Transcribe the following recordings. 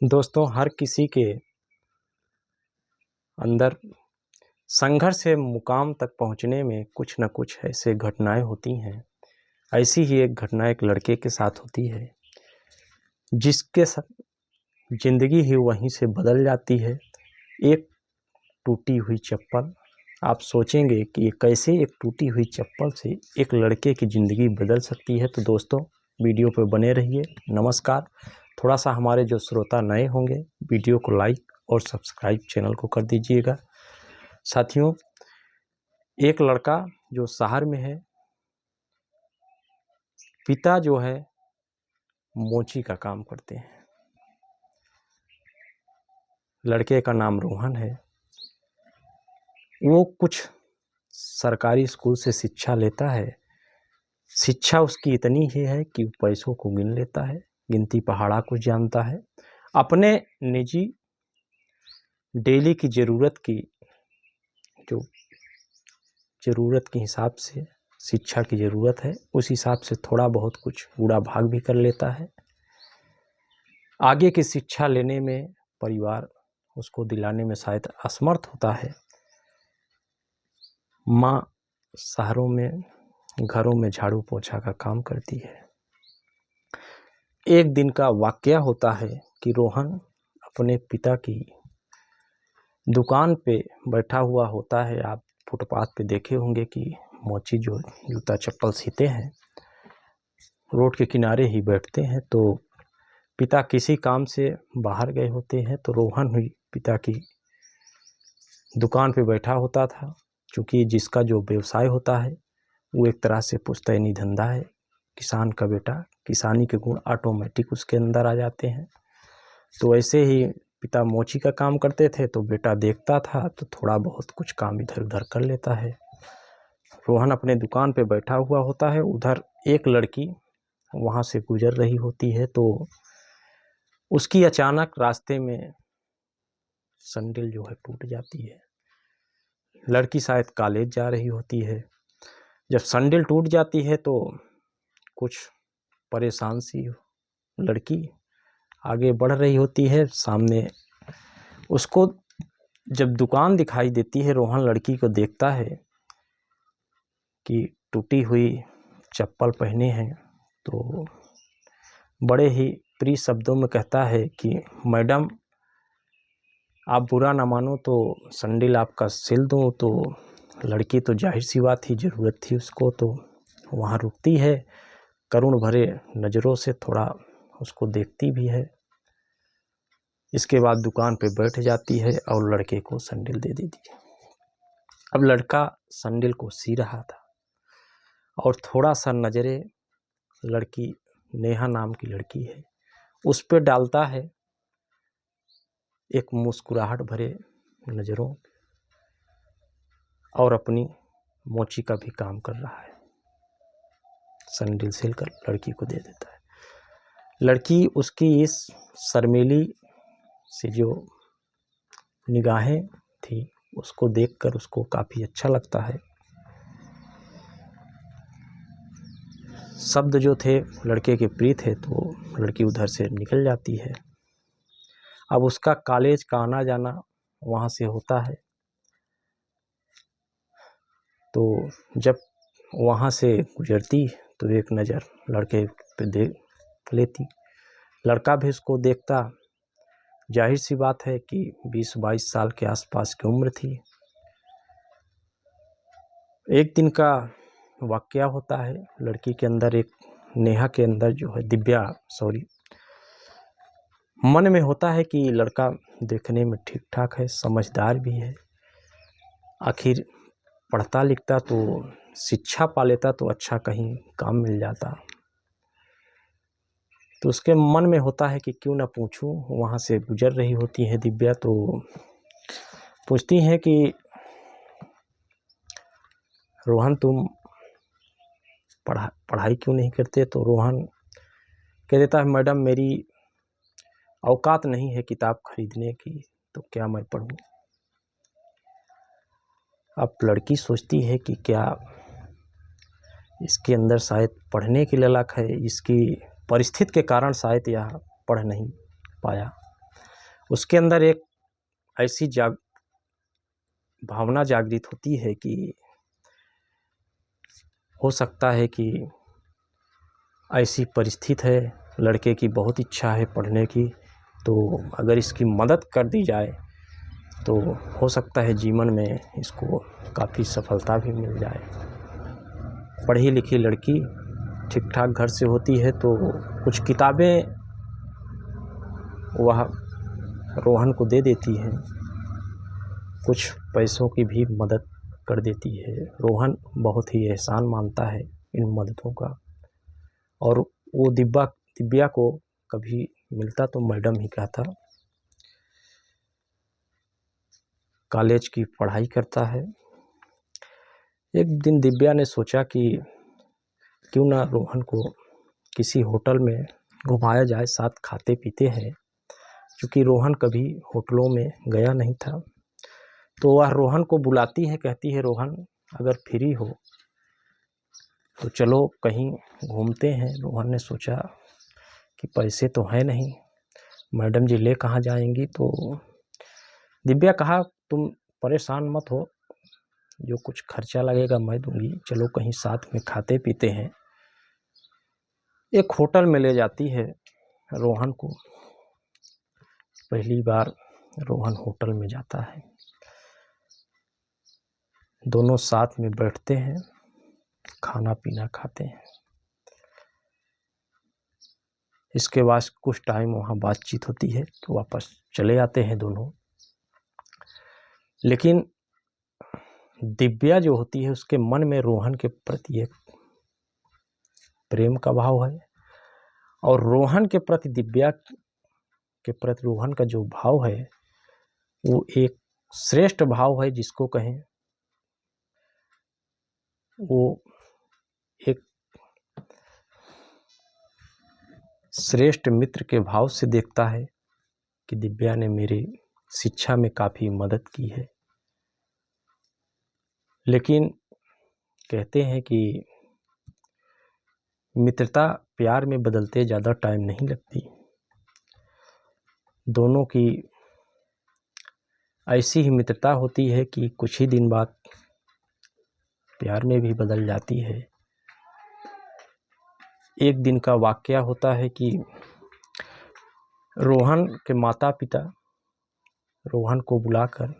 दोस्तों, हर किसी के अंदर संघर्ष से मुकाम तक पहुंचने में कुछ न कुछ ऐसे घटनाएं होती हैं। ऐसी ही एक घटना एक लड़के के साथ होती है, जिसके साथ ज़िंदगी ही वहीं से बदल जाती है। एक टूटी हुई चप्पल। आप सोचेंगे कि कैसे एक टूटी हुई चप्पल से एक लड़के की ज़िंदगी बदल सकती है। तो दोस्तों, वीडियो पर बने रहिए। नमस्कार। थोड़ा सा हमारे जो श्रोता नए होंगे, वीडियो को लाइक और सब्सक्राइब चैनल को कर दीजिएगा। साथियों, एक लड़का जो शहर में है, पिता जो है मोची का काम करते हैं। लड़के का नाम रोहन है। वो कुछ सरकारी स्कूल से शिक्षा लेता है। शिक्षा उसकी इतनी ही है कि पैसों को गिन लेता है, गिनती पहाड़ा को जानता है। अपने निजी डेली की ज़रूरत के हिसाब से शिक्षा की ज़रूरत है, उस हिसाब से थोड़ा बहुत कुछ बूढ़ा भाग भी कर लेता है। आगे की शिक्षा लेने में परिवार उसको दिलाने में शायद असमर्थ होता है। माँ शहरों में घरों में झाड़ू पोछा का काम करती है। एक दिन का वाकया होता है कि रोहन अपने पिता की दुकान पे बैठा हुआ होता है। आप फुटपाथ पे देखे होंगे कि मोची जो जूता चप्पल सीते हैं, रोड के किनारे ही बैठते हैं। तो पिता किसी काम से बाहर गए होते हैं, तो रोहन ही पिता की दुकान पे बैठा होता था। क्योंकि जिसका जो व्यवसाय होता है वो एक तरह से पुश्तैनी धंधा है। किसान का बेटा, किसानी के गुण ऑटोमेटिक उसके अंदर आ जाते हैं। तो ऐसे ही पिता मोची का काम करते थे, तो बेटा देखता था तो थोड़ा बहुत कुछ काम इधर उधर कर लेता है। रोहन अपने दुकान पे बैठा हुआ होता है। उधर एक लड़की वहाँ से गुजर रही होती है, तो उसकी अचानक रास्ते में सैंडल जो है टूट जाती है। लड़की शायद कॉलेज जा रही होती है। जब सैंडल टूट जाती है तो कुछ परेशान सी लड़की आगे बढ़ रही होती है। सामने उसको जब दुकान दिखाई देती है, रोहन लड़की को देखता है कि टूटी हुई चप्पल पहने हैं, तो बड़े ही प्रिय शब्दों में कहता है कि मैडम, आप बुरा ना मानो तो सैंडल आपका सिल दूँ। तो लड़की तो जाहिर सी बात थी, ज़रूरत थी उसको, तो वहाँ रुकती है। करुण भरे नज़रों से थोड़ा उसको देखती भी है। इसके बाद दुकान पे बैठ जाती है और लड़के को सैंडल दे देती है। अब लड़का सैंडल को सी रहा था और थोड़ा सा नज़रें लड़की, नेहा नाम की लड़की है, उस पे डालता है एक मुस्कुराहट भरे नज़रों, और अपनी मोची का भी काम कर रहा है। सैंडल सिलकर लड़की को दे देता है। लड़की उसकी इस शर्मीली से जो निगाहें थी, उसको देखकर उसको काफ़ी अच्छा लगता है। शब्द जो थे लड़के के प्रिय थे, तो लड़की उधर से निकल जाती है। अब उसका कॉलेज का आना जाना वहाँ से होता है। तो जब वहाँ से गुजरती तो एक नज़र लड़के पे देख लेती। लड़का भी उसको देखता। जाहिर सी बात है कि 20-22 साल के आसपास की उम्र थी। एक दिन का वाकया होता है। लड़की के अंदर, एक नेहा के अंदर जो है मन में होता है कि लड़का देखने में ठीक ठाक है, समझदार भी है। आखिर पढ़ता लिखता तो शिक्षा पा लेता तो अच्छा कहीं काम मिल जाता। तो उसके मन में होता है कि क्यों ना पूछूं। वहाँ से गुजर रही होती है दिव्या, तो पूछती हैं कि रोहन, तुम पढ़ाई क्यों नहीं करते? तो रोहन कह देता है, मैडम, मेरी औकात नहीं है किताब खरीदने की, तो क्या मैं पढ़ूं? अब लड़की सोचती है कि क्या इसके अंदर शायद पढ़ने की ललक है, इसकी परिस्थिति के कारण शायद यह पढ़ नहीं पाया। उसके अंदर एक ऐसी भावना जागृत होती है कि हो सकता है कि ऐसी परिस्थिति है, लड़के की बहुत इच्छा है पढ़ने की, तो अगर इसकी मदद कर दी जाए तो हो सकता है जीवन में इसको काफ़ी सफलता भी मिल जाए। पढ़ी लिखी लड़की ठीक ठाक घर से होती है तो कुछ किताबें वह रोहन को दे देती हैं, कुछ पैसों की भी मदद कर देती है। रोहन बहुत ही एहसान मानता है इन मददों का, और वो दिव्या को कभी मिलता तो मैडम ही कहता। कॉलेज की पढ़ाई करता है। एक दिन दिव्या ने सोचा कि क्यों ना रोहन को किसी होटल में घुमाया जाए, साथ खाते पीते हैं, क्योंकि रोहन कभी होटलों में गया नहीं था। तो वह रोहन को बुलाती है, कहती है रोहन अगर फ्री हो तो चलो कहीं घूमते हैं। रोहन ने सोचा कि पैसे तो है नहीं, मैडम जी ले कहाँ जाएंगी। तो दिव्या कहा तुम परेशान मत हो, जो कुछ खर्चा लगेगा मैं दूंगी, चलो कहीं साथ में खाते पीते हैं। एक होटल में ले जाती है रोहन को। पहली बार रोहन होटल में जाता है, दोनों साथ में बैठते हैं, खाना पीना खाते हैं। इसके बाद कुछ टाइम वहाँ बातचीत होती है तो वापस चले आते हैं दोनों। लेकिन दिव्या जो होती है उसके मन में रोहन के प्रति एक प्रेम का भाव है, और रोहन के प्रति दिव्या के प्रति रोहन का जो भाव है वो एक श्रेष्ठ भाव है, जिसको कहें वो एक श्रेष्ठ मित्र के भाव से देखता है कि दिव्या ने मेरी शिक्षा में काफ़ी मदद की है। लेकिन कहते हैं कि मित्रता प्यार में बदलते ज़्यादा टाइम नहीं लगती। दोनों की ऐसी ही मित्रता होती है कि कुछ ही दिन बाद प्यार में भी बदल जाती है। एक दिन का वाकया होता है कि रोहन के माता पिता रोहन को बुलाकर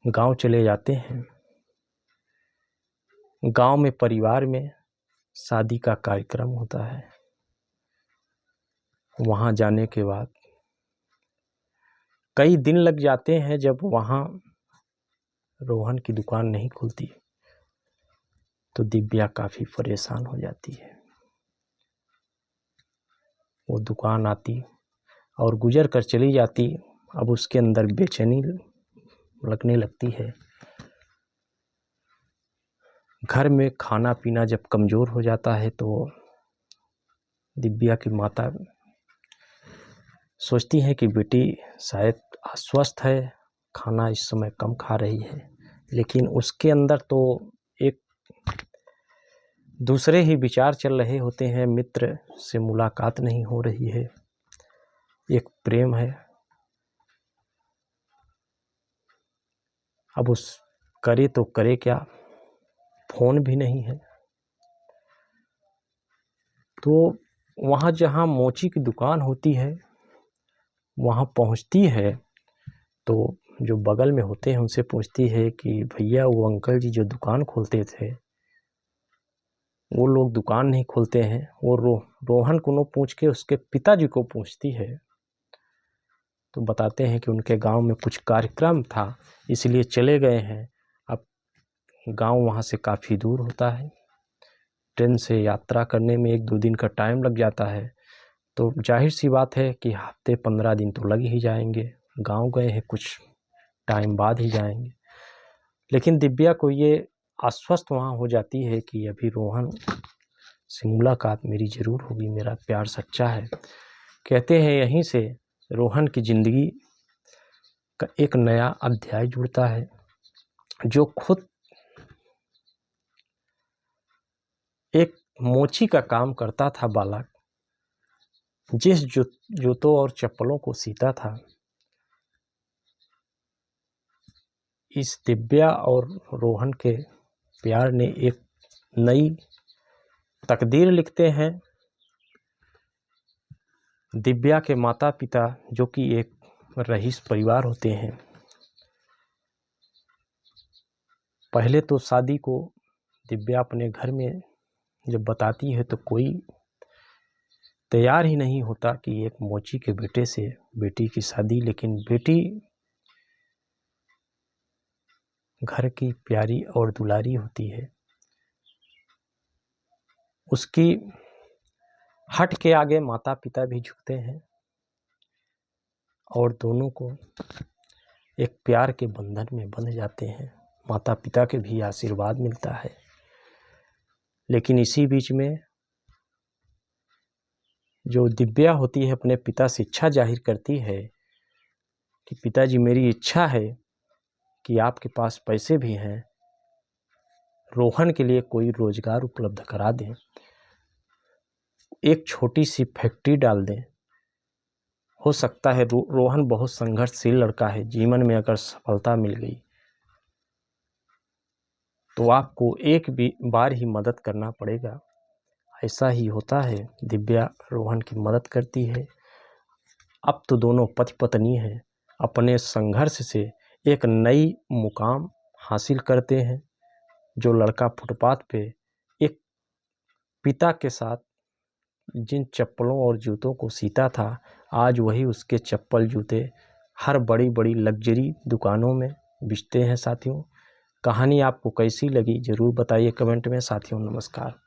गांव चले जाते हैं। गांव में परिवार में शादी का कार्यक्रम होता है। वहां जाने के बाद कई दिन लग जाते हैं। जब वहां रोहन की दुकान नहीं खुलती तो दिव्या काफ़ी परेशान हो जाती है। वो दुकान आती और गुजर कर चली जाती। अब उसके अंदर बेचैनी लगने लगती है। घर में खाना पीना जब कमज़ोर हो जाता है तो दिव्या की माता सोचती है कि बेटी शायद अस्वस्थ है, खाना इस समय कम खा रही है। लेकिन उसके अंदर तो एक दूसरे ही विचार चल रहे होते हैं। मित्र से मुलाकात नहीं हो रही है, एक प्रेम है। अब उस करे तो करे क्या, फ़ोन भी नहीं है। तो वहाँ जहाँ मोची की दुकान होती है वहाँ पहुँचती है तो जो बगल में होते हैं उनसे पूछती है कि भैया वो अंकल जी जो दुकान खोलते थे वो लोग दुकान नहीं खोलते हैं। वो रोहन को न पूछ के उसके पिताजी को पूछती है तो बताते हैं कि उनके गांव में कुछ कार्यक्रम था इसलिए चले गए हैं। अब गांव वहां से काफ़ी दूर होता है, ट्रेन से यात्रा करने में 1-2 दिन का टाइम लग जाता है। तो जाहिर सी बात है कि हफ्ते 15 दिन तो लग ही जाएंगे। गांव गए हैं, कुछ टाइम बाद ही जाएंगे। लेकिन दिव्या को ये आश्वस्त वहाँ हो जाती है कि अभी रोहन से मुलाकात मेरी ज़रूर होगी, मेरा प्यार सच्चा है। कहते हैं यहीं से रोहन की ज़िंदगी का एक नया अध्याय जुड़ता है। जो खुद एक मोची का काम करता था बालक, जिस जूतों और चप्पलों को सीता था, इस दिव्या और रोहन के प्यार ने एक नई तकदीर लिखते हैं। दिव्या के माता पिता, जो कि एक रईस परिवार होते हैं, पहले तो शादी को दिव्या अपने घर में जब बताती है तो कोई तैयार ही नहीं होता कि एक मोची के बेटे से बेटी की शादी। लेकिन बेटी घर की प्यारी और दुलारी होती है, उसकी हट के आगे माता पिता भी झुकते हैं और दोनों को एक प्यार के बंधन में बंध जाते हैं। माता पिता के भी आशीर्वाद मिलता है। लेकिन इसी बीच में जो दिव्या होती है अपने पिता से इच्छा जाहिर करती है कि पिताजी, मेरी इच्छा है कि आपके पास पैसे भी हैं, रोहन के लिए कोई रोजगार उपलब्ध करा दें, एक छोटी सी फैक्ट्री डाल दें। हो सकता है रोहन बहुत संघर्षशील लड़का है, जीवन में अगर सफलता मिल गई तो आपको एक भी बार ही मदद करना पड़ेगा। ऐसा ही होता है। दिव्या रोहन की मदद करती है। अब तो दोनों पति पत्नी हैं, अपने संघर्ष से एक नई मुकाम हासिल करते हैं। जो लड़का फुटपाथ पे एक पिता के साथ जिन चप्पलों और जूतों को सीता था, आज वही उसके चप्पल जूते हर बड़ी बड़ी लग्जरी दुकानों में बिकते हैं। साथियों, कहानी आपको कैसी लगी ज़रूर बताइए कमेंट में। साथियों, नमस्कार।